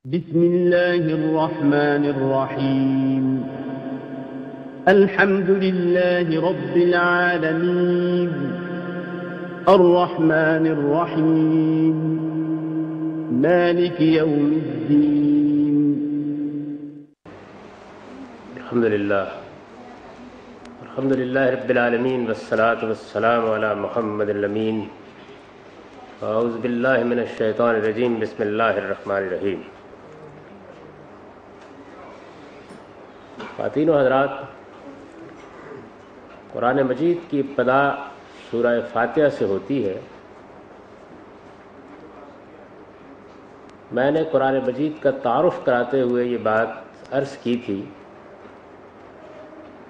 بسم الله الرحمن الرحيم الحمد لله رب العالمين الرحمن الرحيم مالك يوم الدين. الحمد لله رب العالمين والصلاة والسلام على محمد الأمين. اعوذ باللہ من الشیطان الرجیم. بسم اللہ الرحمن الرحیم. خواتین و حضرات، قرآن مجید کی ابتدا سورہ فاتحہ سے ہوتی ہے. میں نے قرآن مجید کا تعارف کراتے ہوئے یہ بات عرض کی تھی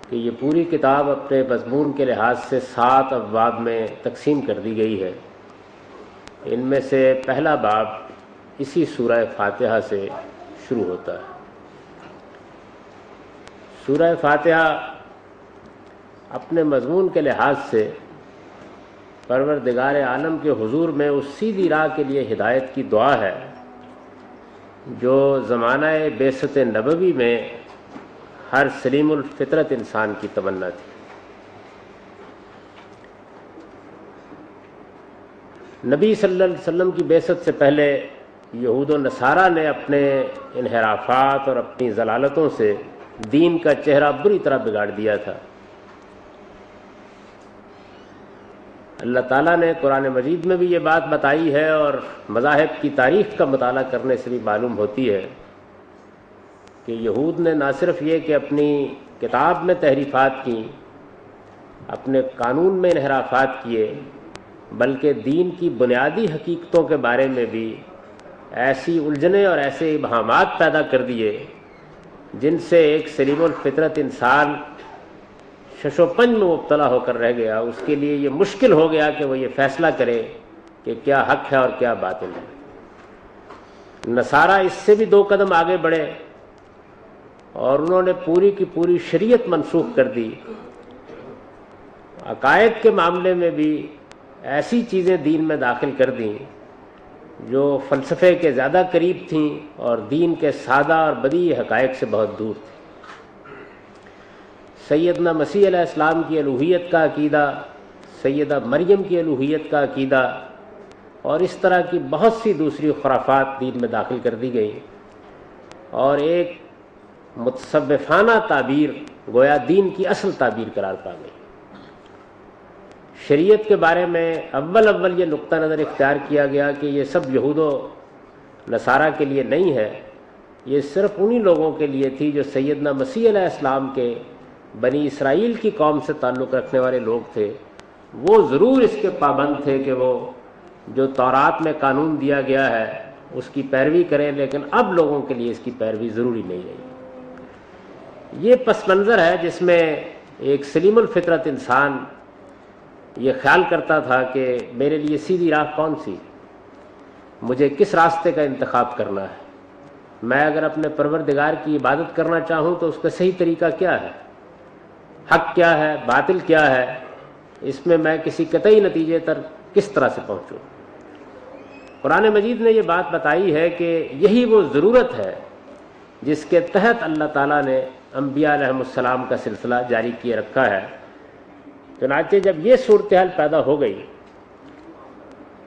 کہ یہ پوری کتاب اپنے مضمون کے لحاظ سے 7 ابواب میں تقسیم کر دی گئی ہے. ان میں سے پہلا باب اسی سورہ فاتحہ سے شروع ہوتا ہے. سورہ فاتحہ اپنے مضمون کے لحاظ سے پروردگار عالم کے حضور میں اس سیدھی راہ کے لیے ہدایت کی دعا ہے جو زمانہ بعثت نبوی میں ہر سلیم الفطرت انسان کی تمنا تھی. نبی صلی اللہ علیہ وسلم کی بعثت سے پہلے یہود و نصارہ نے اپنے انحرافات اور اپنی ضلالتوں سے دین کا چہرہ بری طرح بگاڑ دیا تھا. اللہ تعالیٰ نے قرآن مجید میں بھی یہ بات بتائی ہے اور مذاہب کی تاریخ کا مطالعہ کرنے سے بھی معلوم ہوتی ہے کہ یہود نے نہ صرف یہ کہ اپنی کتاب میں تحریفات کی، اپنے قانون میں انحرافات کیے، بلکہ دین کی بنیادی حقیقتوں کے بارے میں بھی ایسی الجھنیں اور ایسے ابہامات پیدا کر دیے جن سے ایک سلیم الفطرت انسان شش و پنج میں مبتلا ہو کر رہ گیا. اس کے لیے یہ مشکل ہو گیا کہ وہ یہ فیصلہ کرے کہ کیا حق ہے اور کیا باطل ہے. نصارہ اس سے بھی 2 قدم آگے بڑھے اور انہوں نے پوری کی پوری شریعت منسوخ کر دی. عقائد کے معاملے میں بھی ایسی چیزیں دین میں داخل کر دیں جو فلسفے کے زیادہ قریب تھیں اور دین کے سادہ اور بدیع حقائق سے بہت دور تھیں. سیدنا مسیح علیہ السلام کی الوہیت کا عقیدہ، سیدہ مریم کی الوہیت کا عقیدہ اور اس طرح کی بہت سی دوسری خرافات دین میں داخل کر دی گئی اور ایک متصوفانہ تعبیر گویا دین کی اصل تعبیر قرار پا گئی. شریعت کے بارے میں اول یہ نقطہ نظر اختیار کیا گیا کہ یہ سب یہود و نصارہ کے لیے نہیں ہے، یہ صرف انہی لوگوں کے لیے تھی جو سیدنا مسیح علیہ السلام کے بنی اسرائیل کی قوم سے تعلق رکھنے والے لوگ تھے. وہ ضرور اس کے پابند تھے کہ وہ جو تورات میں قانون دیا گیا ہے اس کی پیروی کریں، لیکن اب لوگوں کے لیے اس کی پیروی ضروری نہیں رہی. یہ پس منظر ہے جس میں ایک سلیم الفطرت انسان یہ خیال کرتا تھا کہ میرے لیے سیدھی راہ کون سی، مجھے کس راستے کا انتخاب کرنا ہے، میں اگر اپنے پروردگار کی عبادت کرنا چاہوں تو اس کا صحیح طریقہ کیا ہے، حق کیا ہے، باطل کیا ہے، اس میں میں کسی قطعی نتیجے تک کس طرح سے پہنچوں. قرآن مجید نے یہ بات بتائی ہے کہ یہی وہ ضرورت ہے جس کے تحت اللہ تعالیٰ نے انبیاء علیہم السلام کا سلسلہ جاری کیے رکھا ہے. چنانچہ جب یہ صورتحال پیدا ہو گئی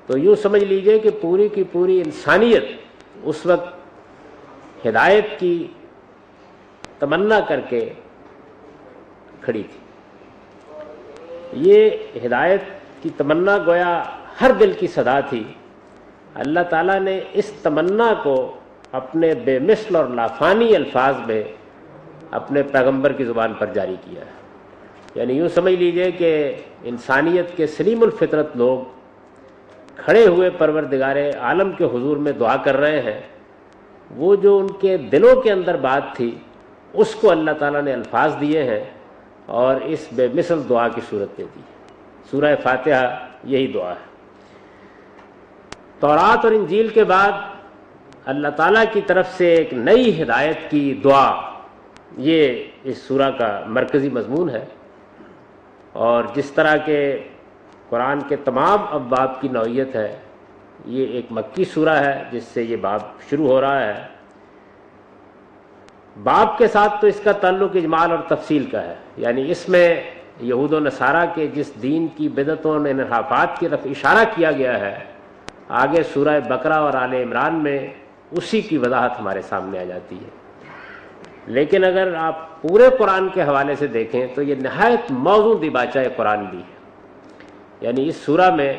تو یوں سمجھ لیجئے کہ پوری کی پوری انسانیت اس وقت ہدایت کی تمنا کر کے کھڑی تھی. یہ ہدایت کی تمنا گویا ہر دل کی صدا تھی. اللہ تعالیٰ نے اس تمنا کو اپنے بے مثل اور لافانی الفاظ میں اپنے پیغمبر کی زبان پر جاری کیا ہے. یعنی یوں سمجھ لیجئے کہ انسانیت کے سلیم الفطرت لوگ کھڑے ہوئے پروردگار عالم کے حضور میں دعا کر رہے ہیں. وہ جو ان کے دلوں کے اندر بات تھی اس کو اللہ تعالیٰ نے الفاظ دیے ہیں اور اس بے مثل دعا کی صورت دے دی. سورہ فاتحہ یہی دعا ہے. تورات اور انجیل کے بعد اللہ تعالیٰ کی طرف سے ایک نئی ہدایت کی دعا، یہ اس سورہ کا مرکزی مضمون ہے. اور جس طرح کے قرآن کے تمام ابواب کی نوعیت ہے، یہ ایک مکی سورہ ہے جس سے یہ باب شروع ہو رہا ہے. باب کے ساتھ تو اس کا تعلق اجمال اور تفصیل کا ہے، یعنی اس میں یہود و نصارہ کے جس دین کی بدعتوں اور انحرافات کی طرف اشارہ کیا گیا ہے، آگے سورہ بقرہ اور آل عمران میں اسی کی وضاحت ہمارے سامنے آ جاتی ہے۔ لیکن اگر آپ پورے قرآن کے حوالے سے دیکھیں تو یہ نہایت موزوں دیباچہ قرآن بھی ہے، یعنی اس سورہ میں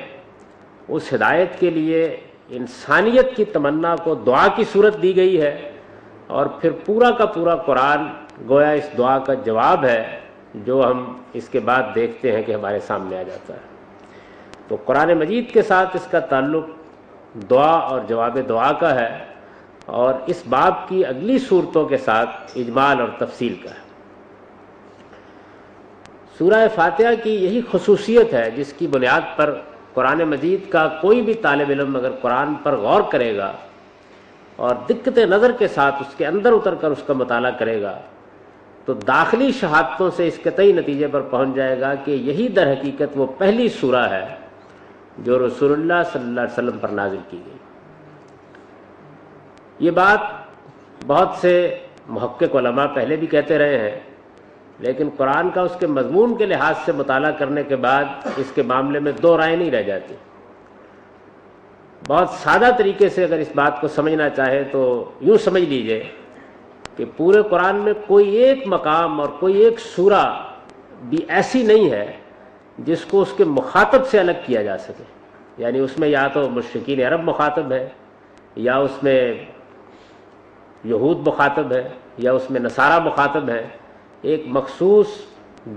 اس ہدایت کے لیے انسانیت کی تمنا کو دعا کی صورت دی گئی ہے، اور پھر پورا کا پورا قرآن گویا اس دعا کا جواب ہے، جو ہم اس کے بعد دیکھتے ہیں کہ ہمارے سامنے آ جاتا ہے۔ تو قرآن مجید کے ساتھ اس کا تعلق دعا اور جواب دعا کا ہے، اور اس باب کی اگلی صورتوں کے ساتھ اجمال اور تفصیل کا ہے۔ سورہ فاتحہ کی یہی خصوصیت ہے جس کی بنیاد پر قرآن مجید کا کوئی بھی طالب علم اگر قرآن پر غور کرے گا اور دقت نظر کے ساتھ اس کے اندر اتر کر اس کا مطالعہ کرے گا تو داخلی شہادتوں سے اس قطعی نتیجے پر پہنچ جائے گا کہ یہی در حقیقت وہ پہلی سورہ ہے جو رسول اللہ صلی اللہ علیہ وسلم پر نازل کی گئی۔ یہ بات بہت سے محقق علماء پہلے بھی کہتے رہے ہیں، لیکن قرآن کا اس کے مضمون کے لحاظ سے مطالعہ کرنے کے بعد اس کے معاملے میں دو رائے نہیں رہ جاتی۔ بہت سادہ طریقے سے اگر اس بات کو سمجھنا چاہے تو یوں سمجھ لیجئے کہ پورے قرآن میں کوئی ایک مقام اور کوئی ایک سورہ بھی ایسی نہیں ہے جس کو اس کے مخاطب سے الگ کیا جا سکے، یعنی اس میں یا تو مشرکین عرب مخاطب ہے، یا اس میں یہود مخاطب ہے، یا اس میں نصارہ مخاطب ہے۔ ایک مخصوص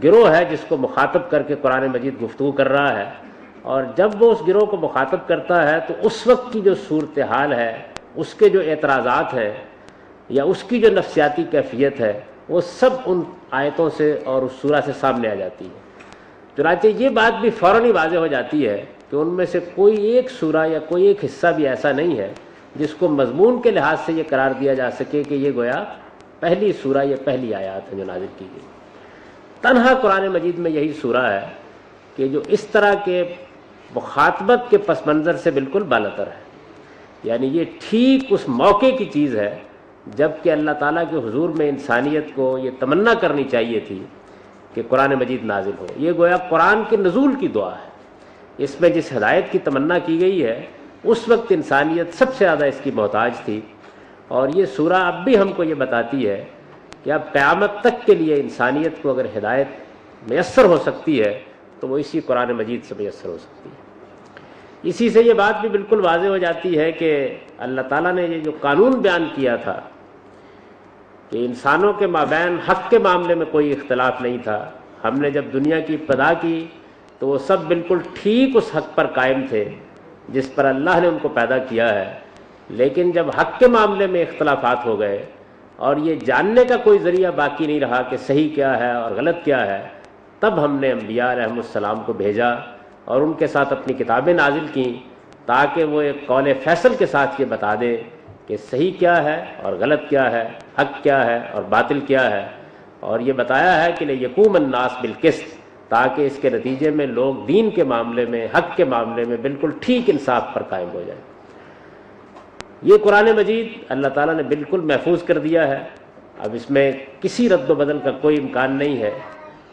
گروہ ہے جس کو مخاطب کر کے قرآن مجید گفتگو کر رہا ہے، اور جب وہ اس گروہ کو مخاطب کرتا ہے تو اس وقت کی جو صورتحال ہے، اس کے جو اعتراضات ہیں یا اس کی جو نفسیاتی کیفیت ہے، وہ سب ان آیتوں سے اور اس سورہ سے سامنے آ جاتی ہے۔ چنانچہ یہ بات بھی فوراً ہی واضح ہو جاتی ہے کہ ان میں سے کوئی ایک سورہ یا کوئی ایک حصہ بھی ایسا نہیں ہے جس کو مضمون کے لحاظ سے یہ قرار دیا جا سکے کہ یہ گویا پہلی سورہ یا پہلی آیات ہے جو نازل کی گئی۔ تنہا قرآن مجید میں یہی سورہ ہے کہ جو اس طرح کے مخاطبت کے پس منظر سے بالکل بالاتر ہے، یعنی یہ ٹھیک اس موقع کی چیز ہے جب کہ اللہ تعالیٰ کے حضور میں انسانیت کو یہ تمنا کرنی چاہیے تھی کہ قرآن مجید نازل ہو۔ یہ گویا قرآن کے نزول کی دعا ہے۔ اس میں جس ہدایت کی تمنا کی گئی ہے اس وقت انسانیت سب سے زیادہ اس کی محتاج تھی، اور یہ سورہ اب بھی ہم کو یہ بتاتی ہے کہ اب قیامت تک کے لیے انسانیت کو اگر ہدایت میسر ہو سکتی ہے تو وہ اسی قرآن مجید سے میسر ہو سکتی ہے۔ اسی سے یہ بات بھی بالکل واضح ہو جاتی ہے کہ اللہ تعالیٰ نے یہ جو قانون بیان کیا تھا کہ انسانوں کے مابین حق کے معاملے میں کوئی اختلاف نہیں تھا، ہم نے جب دنیا کی ابتدا کی تو وہ سب بالکل ٹھیک اس حق پر قائم تھے جس پر اللہ نے ان کو پیدا کیا ہے، لیکن جب حق کے معاملے میں اختلافات ہو گئے اور یہ جاننے کا کوئی ذریعہ باقی نہیں رہا کہ صحیح کیا ہے اور غلط کیا ہے، تب ہم نے انبیاء علیہم السلام کو بھیجا اور ان کے ساتھ اپنی کتابیں نازل کیں تاکہ وہ ایک قول فیصل کے ساتھ یہ بتا دیں کہ صحیح کیا ہے اور غلط کیا ہے، حق کیا ہے اور باطل کیا ہے، اور یہ بتایا ہے کہ لیقوم الناس بالقسط، تاکہ اس کے نتیجے میں لوگ دین کے معاملے میں، حق کے معاملے میں بالکل ٹھیک انصاف پر قائم ہو جائیں۔ یہ قرآن مجید اللہ تعالیٰ نے بالکل محفوظ کر دیا ہے، اب اس میں کسی رد و بدل کا کوئی امکان نہیں ہے۔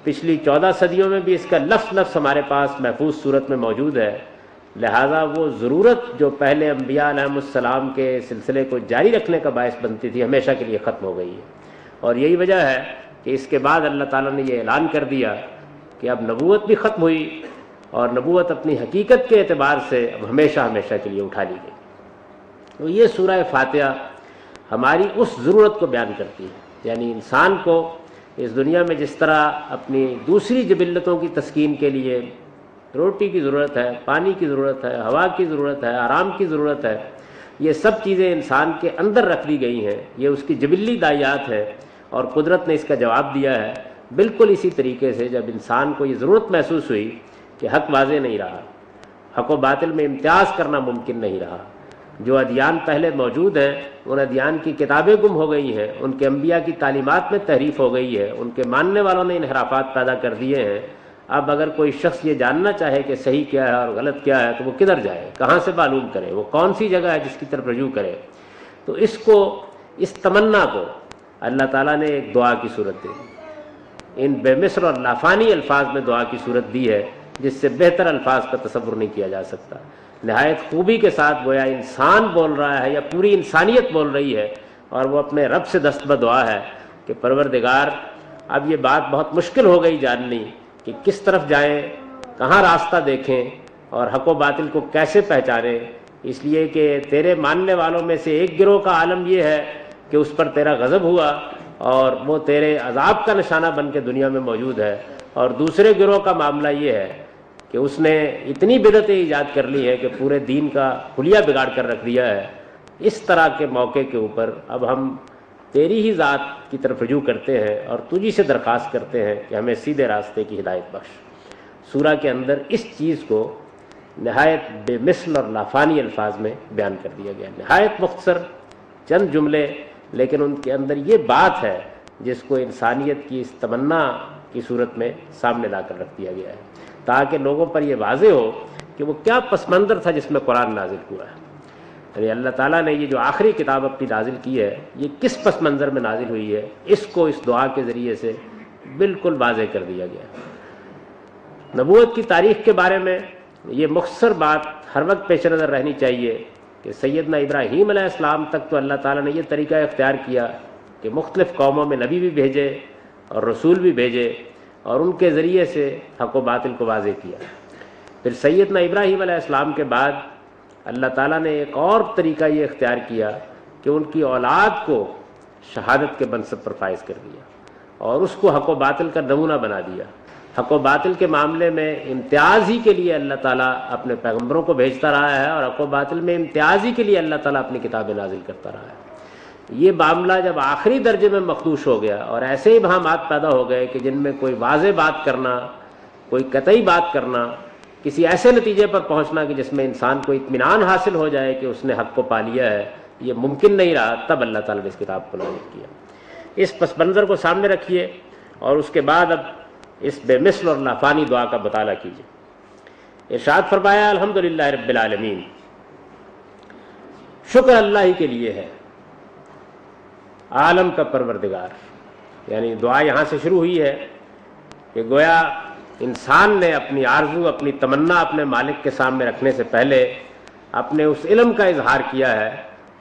پچھلی 14 صدیوں میں بھی اس کا لفظ ہمارے پاس محفوظ صورت میں موجود ہے، لہٰذا وہ ضرورت جو پہلے انبیاء علیہم السلام کے سلسلے کو جاری رکھنے کا باعث بنتی تھی ہمیشہ کے لیے ختم ہو گئی ہے، اور یہی وجہ ہے کہ اس کے بعد اللہ تعالیٰ نے یہ اعلان کر دیا کہ اب نبوت بھی ختم ہوئی، اور نبوت اپنی حقیقت کے اعتبار سے اب ہمیشہ ہمیشہ کے لیے اٹھا لی گئی۔ تو یہ سورہ فاتحہ ہماری اس ضرورت کو بیان کرتی ہے، یعنی انسان کو اس دنیا میں جس طرح اپنی دوسری جبلتوں کی تسکین کے لیے روٹی کی ضرورت ہے، پانی کی ضرورت ہے، ہوا کی ضرورت ہے، آرام کی ضرورت ہے، یہ سب چیزیں انسان کے اندر رکھ دی گئی ہیں، یہ اس کی جبلی دائیات ہے، اور قدرت نے اس کا جواب دیا ہے۔ بالکل اسی طریقے سے جب انسان کو یہ ضرورت محسوس ہوئی کہ حق واضح نہیں رہا، حق و باطل میں امتیاز کرنا ممکن نہیں رہا، جو ادیان پہلے موجود ہیں ان ادیان کی کتابیں گم ہو گئی ہیں، ان کے انبیاء کی تعلیمات میں تحریف ہو گئی ہے، ان کے ماننے والوں نے انحرافات پیدا کر دیے ہیں۔ اب اگر کوئی شخص یہ جاننا چاہے کہ صحیح کیا ہے اور غلط کیا ہے تو وہ کدھر جائے، کہاں سے معلوم کرے، وہ کون سی جگہ ہے جس کی طرف رجوع کرے؟ تو اس کو، اس تمنا کو اللہ تعالیٰ نے ایک دعا کی صورت دے دی، ان بے مثل اور لافانی الفاظ میں دعا کی صورت دی ہے جس سے بہتر الفاظ کا تصور نہیں کیا جا سکتا۔ نہایت خوبی کے ساتھ گویا انسان بول رہا ہے یا پوری انسانیت بول رہی ہے، اور وہ اپنے رب سے دست بدعا ہے کہ پروردگار اب یہ بات بہت مشکل ہو گئی جاننی کہ کس طرف جائیں، کہاں راستہ دیکھیں اور حق و باطل کو کیسے پہچانیں، اس لیے کہ تیرے ماننے والوں میں سے ایک گروہ کا عالم یہ ہے کہ اس پر تیرا غضب ہوا اور وہ تیرے عذاب کا نشانہ بن کے دنیا میں موجود ہے، اور دوسرے گروہ کا معاملہ یہ ہے کہ اس نے اتنی بدعتیں ایجاد کر لی ہیں کہ پورے دین کا حلیہ بگاڑ کر رکھ دیا ہے۔ اس طرح کے موقع کے اوپر اب ہم تیری ہی ذات کی طرف رجوع کرتے ہیں اور تجھی سے درخواست کرتے ہیں کہ ہمیں سیدھے راستے کی ہدایت بخش۔ سورہ کے اندر اس چیز کو نہایت بے مثل اور لافانی الفاظ میں بیان کر دیا گیا، نہایت مختصر چند جملے، لیکن ان کے اندر یہ بات ہے جس کو انسانیت کی اس تمنا کی صورت میں سامنے لا کر رکھ دیا گیا ہے، تاکہ لوگوں پر یہ واضح ہو کہ وہ کیا پس منظر تھا جس میں قرآن نازل ہوا ہے۔ یعنی اللہ تعالیٰ نے یہ جو آخری کتاب اپنی نازل کی ہے یہ کس پس منظر میں نازل ہوئی ہے، اس کو اس دعا کے ذریعے سے بالکل واضح کر دیا گیا۔ نبوت کی تاریخ کے بارے میں یہ مختصر بات ہر وقت پیش نظر رہنی چاہیے کہ سیدنا ابراہیم علیہ السلام تک تو اللہ تعالیٰ نے یہ طریقہ اختیار کیا کہ مختلف قوموں میں نبی بھی بھیجے اور رسول بھی بھیجے اور ان کے ذریعے سے حق و باطل کو واضح کیا۔ پھر سیدنا ابراہیم علیہ السلام کے بعد اللہ تعالیٰ نے ایک اور طریقہ یہ اختیار کیا کہ ان کی اولاد کو شہادت کے منصب پر فائز کر دیا اور اس کو حق و باطل کا نمونہ بنا دیا۔ حق و باطل کے معاملے میں امتیاز ہی کے لیے اللہ تعالیٰ اپنے پیغمبروں کو بھیجتا رہا ہے اور حق و باطل میں امتیاز ہی کے لیے اللہ تعالیٰ اپنی کتابیں نازل کرتا رہا ہے۔ یہ معاملہ جب آخری درجے میں مخدوش ہو گیا اور ایسے ابہامات پیدا ہو گئے کہ جن میں کوئی واضح بات کرنا، کوئی قطعی بات کرنا، کسی ایسے نتیجے پر پہنچنا کہ جس میں انسان کو اطمینان حاصل ہو جائے کہ اس نے حق کو پا لیا ہے، یہ ممکن نہیں رہا، تب اللہ تعالیٰ نے اس کتاب کو نازل کیا۔ اس پس منظر کو سامنے رکھیے اور اس کے بعد اب اس بے مثل اور لافانی دعا کا مطالعہ کیجیے۔ ارشاد فرمایا الحمدللہ رب العالمین، شکر اللہ ہی کے لیے ہے، عالم کا پروردگار۔ یعنی دعا یہاں سے شروع ہوئی ہے کہ گویا انسان نے اپنی آرزو، اپنی تمنا اپنے مالک کے سامنے رکھنے سے پہلے اپنے اس علم کا اظہار کیا ہے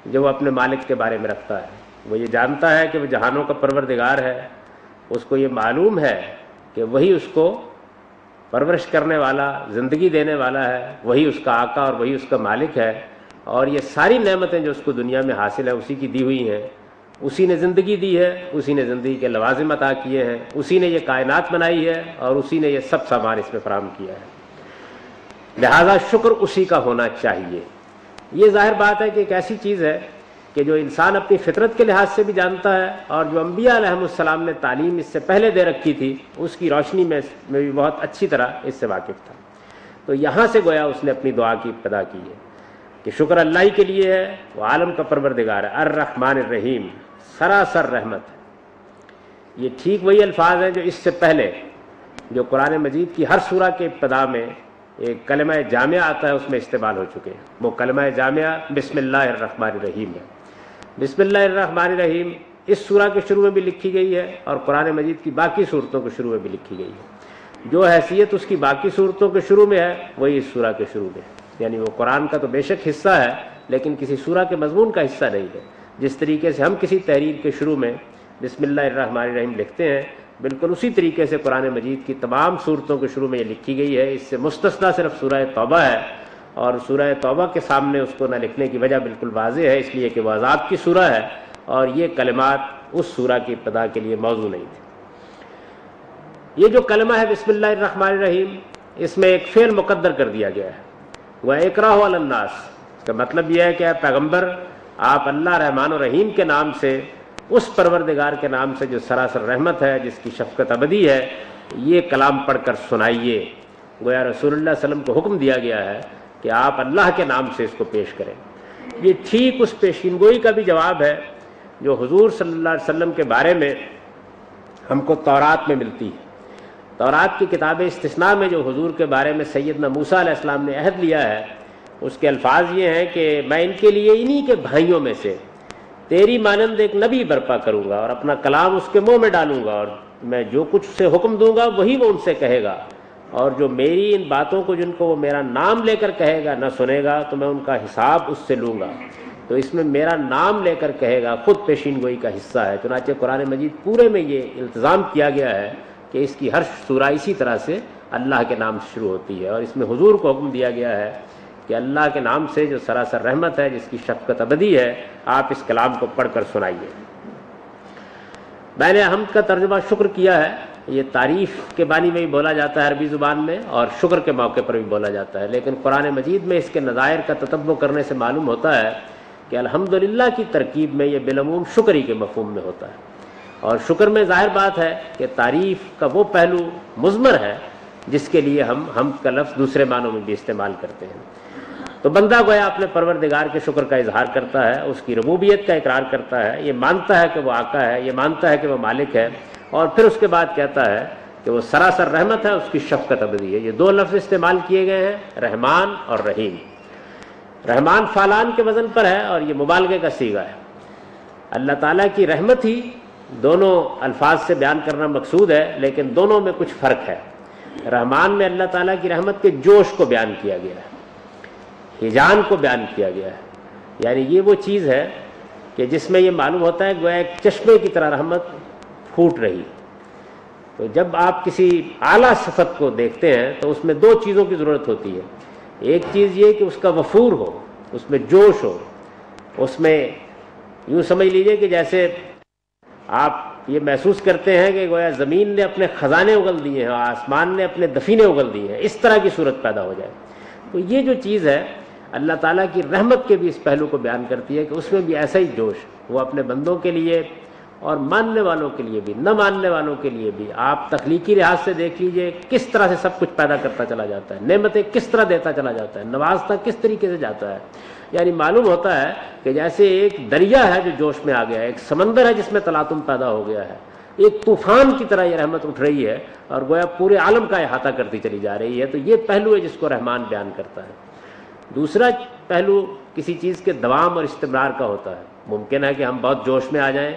جو وہ اپنے مالک کے بارے میں رکھتا ہے۔ وہ یہ جانتا ہے کہ وہ جہانوں کا پروردگار ہے، اس کو یہ معلوم ہے کہ وہی اس کو پرورش کرنے والا، زندگی دینے والا ہے، وہی اس کا آقا اور وہی اس کا مالک ہے، اور یہ ساری نعمتیں جو اس کو دنیا میں حاصل ہیں اسی کی دی ہوئی ہیں۔ اسی نے زندگی دی ہے، اسی نے زندگی کے لوازم عطا کیے ہیں، اسی نے یہ کائنات بنائی ہے اور اسی نے یہ سب سامان اس میں فراہم کیا ہے، لہذا شکر اسی کا ہونا چاہیے۔ یہ ظاہر بات ہے کہ ایک ایسی چیز ہے کہ جو انسان اپنی فطرت کے لحاظ سے بھی جانتا ہے اور جو انبیاء علیہم السلام نے تعلیم اس سے پہلے دے رکھی تھی اس کی روشنی میں بھی بہت اچھی طرح اس سے واقف تھا۔ تو یہاں سے گویا اس نے اپنی دعا کی ابتدا کی ہے کہ شکر اللہ ہی کے لیے ہے، وہ عالم کا پروردگار ہے، الرحمن الرحیم، سراسر رحمت ہے۔ یہ ٹھیک وہی الفاظ ہیں جو اس سے پہلے جو قرآن مجید کی ہر سورہ کے ابتدا میں ایک کلمہ جامعہ آتا ہے اس میں استعمال ہو چکے ہیں۔ وہ کلمہ جامعہ بسم اللہ الرحمن الرحیم ہے۔ بسم اللہ الرحمن الرحیم اس سورہ کے شروع میں بھی لکھی گئی ہے اور قرآن مجید کی باقی صورتوں کے شروع میں بھی لکھی گئی ہے۔ جو حیثیت اس کی باقی صورتوں کے شروع میں ہے وہی اس سورہ کے شروع میں ہے، یعنی وہ قرآن کا تو بے شک حصہ ہے لیکن کسی سورہ کے مضمون کا حصہ نہیں ہے۔ جس طریقے سے ہم کسی تحریر کے شروع میں بسم اللہ الرحمن الرحیم لکھتے ہیں، بالکل اسی طریقے سے قرآن مجید کی تمام صورتوں کے شروع میں یہ لکھی گئی ہے۔ اس سے مستثنا صرف سورہ توبہ ہے، اور سورہ توبہ کے سامنے اس کو نہ لکھنے کی وجہ بالکل واضح ہے، اس لیے کہ وہ عذاب کی سورہ ہے اور یہ کلمات اس سورہ کی ابتدا کے لیے موضوع نہیں تھے۔ یہ جو کلمہ ہے بسم اللہ الرحمن الرحیم، اس میں ایک فعل مقدر کر دیا گیا ہے، وہ اقرأ علی الناس۔ اس کا مطلب یہ ہے کہ اے پیغمبر آپ اللہ رحمان و رحیم کے نام سے، اس پروردگار کے نام سے جو سراسر رحمت ہے، جس کی شفقت ابدی ہے، یہ کلام پڑھ کر سنائیے۔ گویا رسول اللہ صلی اللہ علیہ وسلم کو حکم دیا گیا ہے کہ آپ اللہ کے نام سے اس کو پیش کریں۔ یہ ٹھیک اس پیشین گوئی کا بھی جواب ہے جو حضور صلی اللہ علیہ وسلم کے بارے میں ہم کو تورات میں ملتی ہے۔ تورات کی کتاب استثناء میں جو حضور کے بارے میں سیدنا موسیٰ علیہ السلام نے عہد لیا ہے، اس کے الفاظ یہ ہیں کہ میں ان کے لیے انہی کے بھائیوں میں سے تیری مانند ایک نبی برپا کروں گا اور اپنا کلام اس کے منہ میں ڈالوں گا، اور میں جو کچھ اسے حکم دوں گا وہی وہ ان سے کہے گا، اور جو میری ان باتوں کو جن کو وہ میرا نام لے کر کہے گا نہ سنے گا تو میں ان کا حساب اس سے لوں گا۔ تو اس میں میرا نام لے کر کہے گا خود پیشین گوئی کا حصہ ہے۔ چنانچہ قرآن مجید پورے میں یہ التزام کیا گیا ہے کہ اس کی ہر سورہ اسی طرح سے اللہ کے نام سے شروع ہوتی ہے، اور اس میں حضور کو حکم دیا گیا ہے کہ اللہ کے نام سے جو سراسر رحمت ہے، جس کی شفقت ابدی ہے، آپ اس کلام کو پڑھ کر سنائیے۔ میں نے حمد کا ترجمہ شکر کیا ہے۔ یہ تعریف کے معنی میں بھی بولا جاتا ہے عربی زبان میں، اور شکر کے موقع پر بھی بولا جاتا ہے، لیکن قرآن مجید میں اس کے نظائر کا تتبع کرنے سے معلوم ہوتا ہے کہ الحمدللہ کی ترکیب میں یہ بالعموم شکر ہی کے مفہوم میں ہوتا ہے، اور شکر میں ظاہر بات ہے کہ تعریف کا وہ پہلو مضمر ہے جس کے لیے ہم حمد کا لفظ دوسرے معنوں میں بھی استعمال کرتے ہیں۔ تو بندہ گویا اپنے پروردگار کے شکر کا اظہار کرتا ہے، اس کی ربوبیت کا اقرار کرتا ہے، یہ مانتا ہے کہ وہ آقا ہے، یہ مانتا ہے کہ وہ مالک ہے، اور پھر اس کے بعد کہتا ہے کہ وہ سراسر رحمت ہے، اس کی شفقت ابدی ہے۔ یہ دو لفظ استعمال کیے گئے ہیں، رحمان اور رحیم۔ رحمان فعلان کے وزن پر ہے اور یہ مبالغے کا صیغہ ہے۔ اللہ تعالیٰ کی رحمت ہی دونوں الفاظ سے بیان کرنا مقصود ہے، لیکن دونوں میں کچھ فرق ہے۔ رحمان میں اللہ تعالیٰ کی رحمت کے جوش کو بیان کیا گیا ہے، ہیجان کو بیان کیا گیا ہے، یعنی یہ وہ چیز ہے کہ جس میں یہ معلوم ہوتا ہے گویا ایک چشمے کی طرح رحمت پھوٹ رہی۔ تو جب آپ کسی اعلیٰ صفت کو دیکھتے ہیں تو اس میں دو چیزوں کی ضرورت ہوتی ہے۔ ایک چیز یہ کہ اس کا وفور ہو، اس میں جوش ہو، اس میں یوں سمجھ لیجئے کہ جیسے آپ یہ محسوس کرتے ہیں کہ گویا زمین نے اپنے خزانے اگل دیے ہیں اور آسمان نے اپنے دفینے اگل دیے ہیں، اس طرح کی صورت پیدا ہو جائے۔ تو یہ جو چیز ہے اللہ تعالیٰ کی رحمت کے بھی اس پہلو کو بیان کرتی ہے کہ اس میں بھی ایسا ہی جوش وہ اپنے بندوں کے لیے اور ماننے والوں کے لیے بھی، نہ ماننے والوں کے لیے بھی۔ آپ تخلیقی لحاظ سے دیکھ لیجئے کس طرح سے سب کچھ پیدا کرتا چلا جاتا ہے، نعمتیں کس طرح دیتا چلا جاتا ہے، نوازتا کس طریقے سے جاتا ہے۔ یعنی معلوم ہوتا ہے کہ جیسے ایک دریا ہے جو جوش میں آ گیا ہے، ایک سمندر ہے جس میں تلاطم پیدا ہو گیا ہے، ایک طوفان کی طرح یہ رحمت اٹھ رہی ہے اور گویا پورے عالم کا احاطہ کرتی چلی جا رہی ہے۔ تو یہ پہلو ہے جس کو رحمان بیان کرتا ہے۔ دوسرا پہلو کسی چیز کے دوام اور استمرار کا ہوتا ہے۔ ممکن ہے کہ ہم بہت جوش میں آ جائیں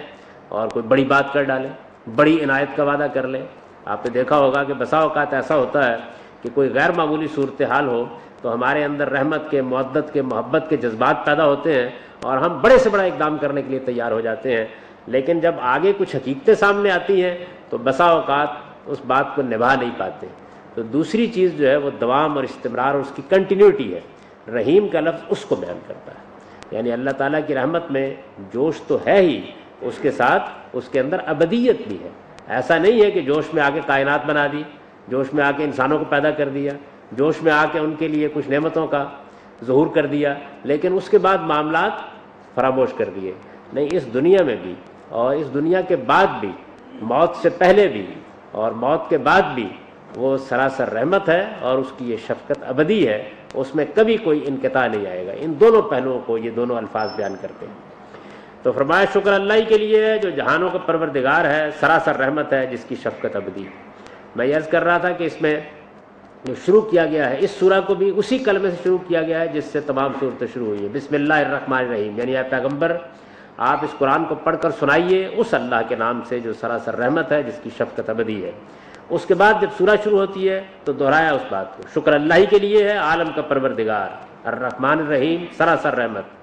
اور کوئی بڑی بات کر ڈالیں، بڑی عنایت کا وعدہ کر لیں۔ آپ نے دیکھا ہوگا کہ بسا اوقات ایسا ہوتا ہے کہ کوئی غیر معمولی صورتحال ہو تو ہمارے اندر رحمت کے، مودت کے، محبت کے جذبات پیدا ہوتے ہیں اور ہم بڑے سے بڑا اقدام کرنے کے لیے تیار ہو جاتے ہیں، لیکن جب آگے کچھ حقیقتیں سامنے آتی ہیں تو بسا اوقات اس بات کو نبھا نہیں پاتے۔ تو دوسری چیز جو ہے وہ دوام اور استمرار اور اس کی کنٹینیوٹی ہے۔ رحیم کا لفظ اس کو بیان کرتا ہے، یعنی اللہ تعالیٰ کی رحمت میں جوش تو ہے ہی، اس کے ساتھ اس کے اندر ابدیت بھی ہے۔ ایسا نہیں ہے کہ جوش میں آ کے کائنات بنا دی، جوش میں آ کے انسانوں کو پیدا کر دیا، جوش میں آ کے ان کے لیے کچھ نعمتوں کا ظہور کر دیا، لیکن اس کے بعد معاملات فراموش کر دیے۔ نہیں، اس دنیا میں بھی اور اس دنیا کے بعد بھی، موت سے پہلے بھی اور موت کے بعد بھی وہ سراسر رحمت ہے اور اس کی یہ شفقت ابدی ہے، اس میں کبھی کوئی انقطاع نہیں آئے گا۔ ان دونوں پہلوؤں کو یہ دونوں الفاظ بیان کرتے ہیں۔ تو فرمایا شکر اللہ ہی کے لیے ہے جو جہانوں کا پروردگار ہے، سراسر رحمت ہے جس کی شفقت ابدی۔ میں یہ عرض کر رہا تھا کہ اس میں جو شروع کیا گیا ہے، اس سورہ کو بھی اسی کلمے سے شروع کیا گیا ہے جس سے تمام صورتیں شروع ہوئی ہیں، بسم اللہ الرحمن الرحیم، یعنی اے پیغمبر آپ اس قرآن کو پڑھ کر سنائیے اس اللہ کے نام سے جو سراسر رحمت ہے جس کی شفقت ابدی ہے۔ اس کے بعد جب سورہ شروع ہوتی ہے تو دہرایا اس بات کو، شکر اللہ ہی کے لیے ہے عالم کا پروردگار، الرحمن الرحیم، سراسر رحمت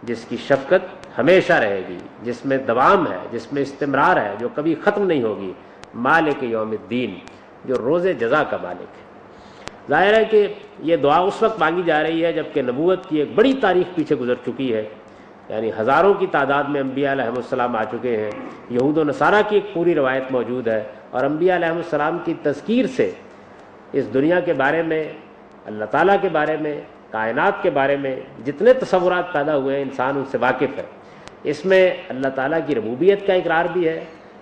جس کی شفقت ہمیشہ رہے گی، جس میں دوام ہے، جس میں استمرار ہے، جو کبھی ختم نہیں ہوگی، مالک یوم الدین، جو روز جزا کا مالک ہے۔ ظاہر ہے کہ یہ دعا اس وقت مانگی جا رہی ہے جبکہ نبوت کی ایک بڑی تاریخ پیچھے گزر چکی ہے، یعنی ہزاروں کی تعداد میں انبیاء علیہ السلام آ چکے ہیں، یہود و نصارہ کی ایک پوری روایت موجود ہے، اور انبیاء علیہ السلام کی تذکیر سے اس دنیا کے بارے میں، اللہ تعالیٰ کے بارے میں، کائنات کے بارے میں جتنے تصورات پیدا ہوئے ہیں انسان ان سے واقف ہے۔ اس میں اللہ تعالیٰ کی ربوبیت کا اقرار بھی ہے،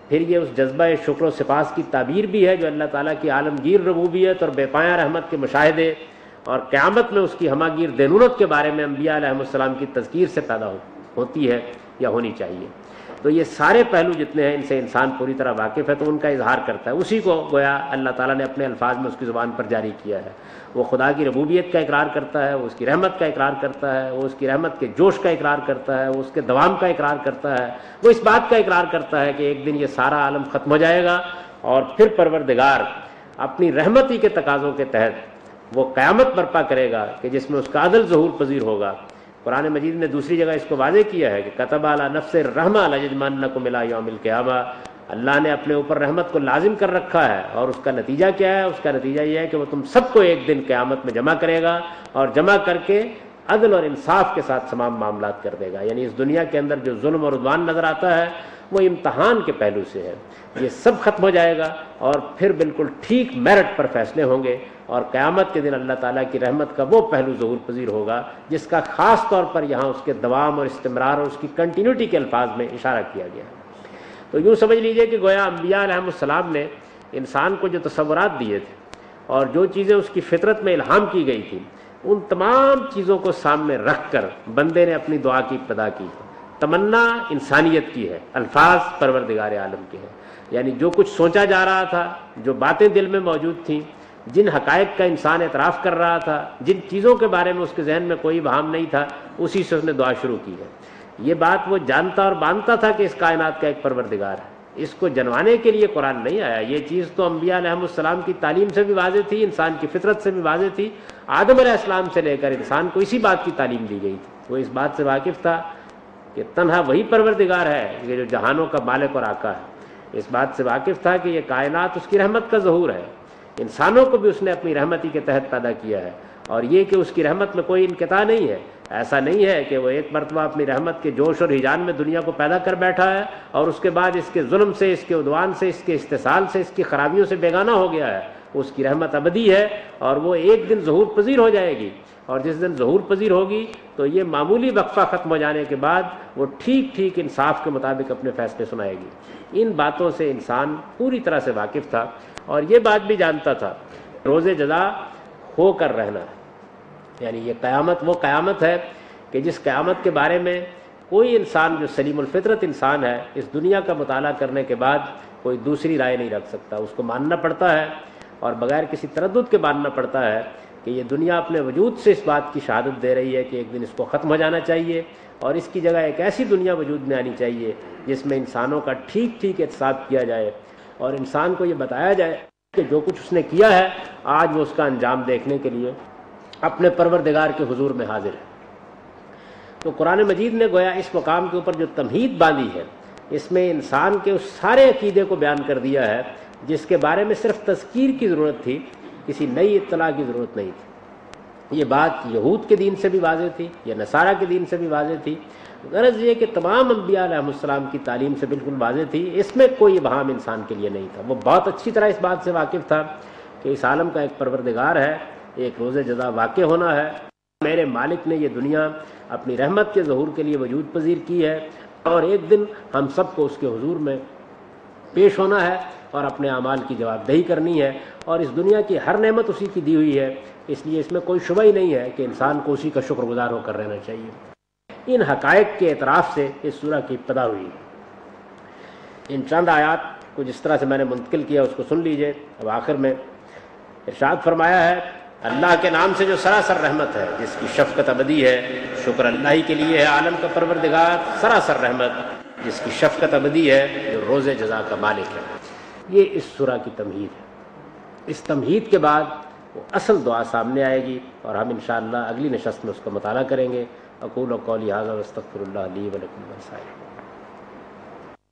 پھر یہ اس جذبہ شکر و سپاس کی تعبیر بھی ہے جو اللہ تعالیٰ کی عالمگیر ربوبیت اور بے پایہ رحمت کے مشاہدے اور قیامت میں اس کی ہماگیر دینونت کے بارے میں انبیاء علیہ السلام کی تذکیر سے پیدا ہوتی ہے یا ہونی چاہیے۔ تو یہ سارے پہلو جتنے ہیں ان سے انسان پوری طرح واقف ہے تو ان کا اظہار کرتا ہے. اسی کو گویا اللہ تعالیٰ نے اپنے الفاظ میں اس کی زبان پر جاری کیا ہے. وہ خدا کی ربوبیت کا اقرار کرتا ہے, وہ اس کی رحمت کا اقرار کرتا ہے, وہ اس کی رحمت کے جوش کا اقرار کرتا ہے, وہ اس کے دوام کا اقرار کرتا ہے, وہ اس بات کا اقرار کرتا ہے کہ ایک دن یہ سارا عالم ختم ہو جائے گا اور پھر پروردگار اپنی رحمت ہی کے تقاضوں کے تحت وہ قیامت برپا کرے گا کہ جس میں اس کا عدل ظہور پذیر ہوگا. قرآن مجید نے دوسری جگہ اس کو واضح کیا ہے کہ کتب علی نفس الرحمہ لَیَجْمَعَنَّکُمْ إِلَىٰ یوم القیامہ. اللہ نے اپنے اوپر رحمت کو لازم کر رکھا ہے اور اس کا نتیجہ کیا ہے؟ اس کا نتیجہ یہ ہے کہ وہ تم سب کو ایک دن قیامت میں جمع کرے گا اور جمع کر کے عدل اور انصاف کے ساتھ تمام معاملات کر دے گا. یعنی اس دنیا کے اندر جو ظلم اور عدوان نظر آتا ہے وہ امتحان کے پہلو سے ہے. یہ سب ختم ہو جائے گا اور پھر بالکل ٹھیک میرٹ پر فیصلے ہوں گے اور قیامت کے دن اللہ تعالیٰ کی رحمت کا وہ پہلو ظہور پذیر ہوگا جس کا خاص طور پر یہاں اس کے دوام اور استمرار اور اس کی کنٹینیوٹی کے الفاظ میں اشارہ کیا گیا. تو یوں سمجھ لیجئے کہ گویا انبیاء علیہ السلام نے انسان کو جو تصورات دیے تھے اور جو چیزیں اس کی فطرت میں الہام کی گئی تھی ان تمام چیزوں کو سامنے رکھ کر بندے نے اپنی دعا کی ابتدا کی. تمنا انسانیت کی ہے, الفاظ پروردگار عالم کے ہیں. یعنی جو کچھ سوچا جا رہا تھا, جو باتیں دل میں موجود تھیں, جن حقائق کا انسان اعتراف کر رہا تھا, جن چیزوں کے بارے میں اس کے ذہن میں کوئی ابہام نہیں تھا, اسی سے اس نے دعا شروع کی ہے. یہ بات وہ جانتا اور مانتا تھا کہ اس کائنات کا ایک پروردگار ہے. اس کو جنوانے کے لیے قرآن نہیں آیا. یہ چیز تو انبیاء علیہ السلام کی تعلیم سے بھی واضح تھی, انسان کی فطرت سے بھی واضح تھی. آدم علیہ السلام سے لے کر انسان کو اسی بات کی تعلیم دی گئی تھی. وہ اس بات سے واقف تھا کہ تنہا وہی پروردگار ہے کہ جو جہانوں کا مالک اور آقا ہے. اس بات سے واقف تھا کہ یہ کائنات اس کی رحمت کا ظہور ہے. انسانوں کو بھی اس نے اپنی رحمتی کے تحت پیدا کیا ہے اور یہ کہ اس کی رحمت میں کوئی انقطاع نہیں ہے. ایسا نہیں ہے کہ وہ ایک مرتبہ اپنی رحمت کے جوش اور ہیجان میں دنیا کو پیدا کر بیٹھا ہے اور اس کے بعد اس کے ظلم سے, اس کے عدوان سے, اس کے استحصال سے, اس کی خرابیوں سے بیگانہ ہو گیا ہے. اس کی رحمت ابدی ہے اور وہ ایک دن ظہور پذیر ہو جائے گی اور جس دن ظہور پذیر ہوگی تو یہ معمولی وقفہ ختم ہو جانے کے بعد وہ ٹھیک ٹھیک انصاف کے مطابق اپنے فیصلے سنائے گی. ان باتوں سے انسان پوری طرح سے واقف تھا اور یہ بات بھی جانتا تھا روز جزا ہو کر رہنا ہے. یعنی یہ قیامت وہ قیامت ہے کہ جس قیامت کے بارے میں کوئی انسان جو سلیم الفطرت انسان ہے اس دنیا کا مطالعہ کرنے کے بعد کوئی دوسری رائے نہیں رکھ سکتا. اس کو ماننا پڑتا ہے اور بغیر کسی تردد کے ماننا پڑتا ہے کہ یہ دنیا اپنے وجود سے اس بات کی شہادت دے رہی ہے کہ ایک دن اس کو ختم ہو جانا چاہیے اور اس کی جگہ ایک ایسی دنیا وجود میں آنی چاہیے جس میں انسانوں کا ٹھیک ٹھیک احتساب کیا جائے اور انسان کو یہ بتایا جائے کہ جو کچھ اس نے کیا ہے آج وہ اس کا انجام دیکھنے کے لیے اپنے پروردگار کے حضور میں حاضر ہے. تو قرآن مجید نے گویا اس مقام کے اوپر جو تمہید باندھی ہے اس میں انسان کے اس سارے عقیدے کو بیان کر دیا ہے جس کے بارے میں صرف تذکیر کی ضرورت تھی, کسی نئی اطلاع کی ضرورت نہیں تھی. یہ بات یہود کے دین سے بھی واضح تھی, یہ نصارہ کے دین سے بھی واضح تھی. غرض یہ کہ تمام انبیاء علیہ السلام کی تعلیم سے بالکل واضح تھی. اس میں کوئی ابہام انسان کے لیے نہیں تھا. وہ بہت اچھی طرح اس بات سے واقف تھا کہ اس عالم کا ایک پروردگار ہے, ایک روز جزا واقع ہونا ہے. میرے مالک نے یہ دنیا اپنی رحمت کے ظہور کے لیے وجود پذیر کی ہے اور ایک دن ہم سب کو اس کے حضور میں پیش ہونا ہے اور اپنے اعمال کی جواب دہی کرنی ہے. اور اس دنیا کی ہر نعمت اسی کی دی ہوئی ہے, اس لیے اس میں کوئی شبہ ہی نہیں ہے کہ انسان کو اسی کا شکر گزار ہو کر رہنا چاہیے. ان حقائق کے اعتراف سے اس سورہ کی ابتدا ہوئی. ان چند آیات کو جس طرح سے میں نے منتقل کیا اس کو سن لیجئے. اب آخر میں ارشاد فرمایا ہے اللہ کے نام سے جو سراسر رحمت ہے جس کی شفقت ابدی ہے, شکر اللہ ہی کے لیے ہے عالم کا پروردگار, سراسر رحمت جس کی شفقت ابدی ہے, جو روز جزا کا مالک ہے. یہ اس سورہ کی تمہید ہے. اس تمہید کے بعد وہ اصل دعا سامنے آئے گی اور ہم انشاءاللہ اگلی نشست میں اس کا مطالعہ کریں گے. اقول قولی ھذا واستغفر اللہ لی ولکم ولسائر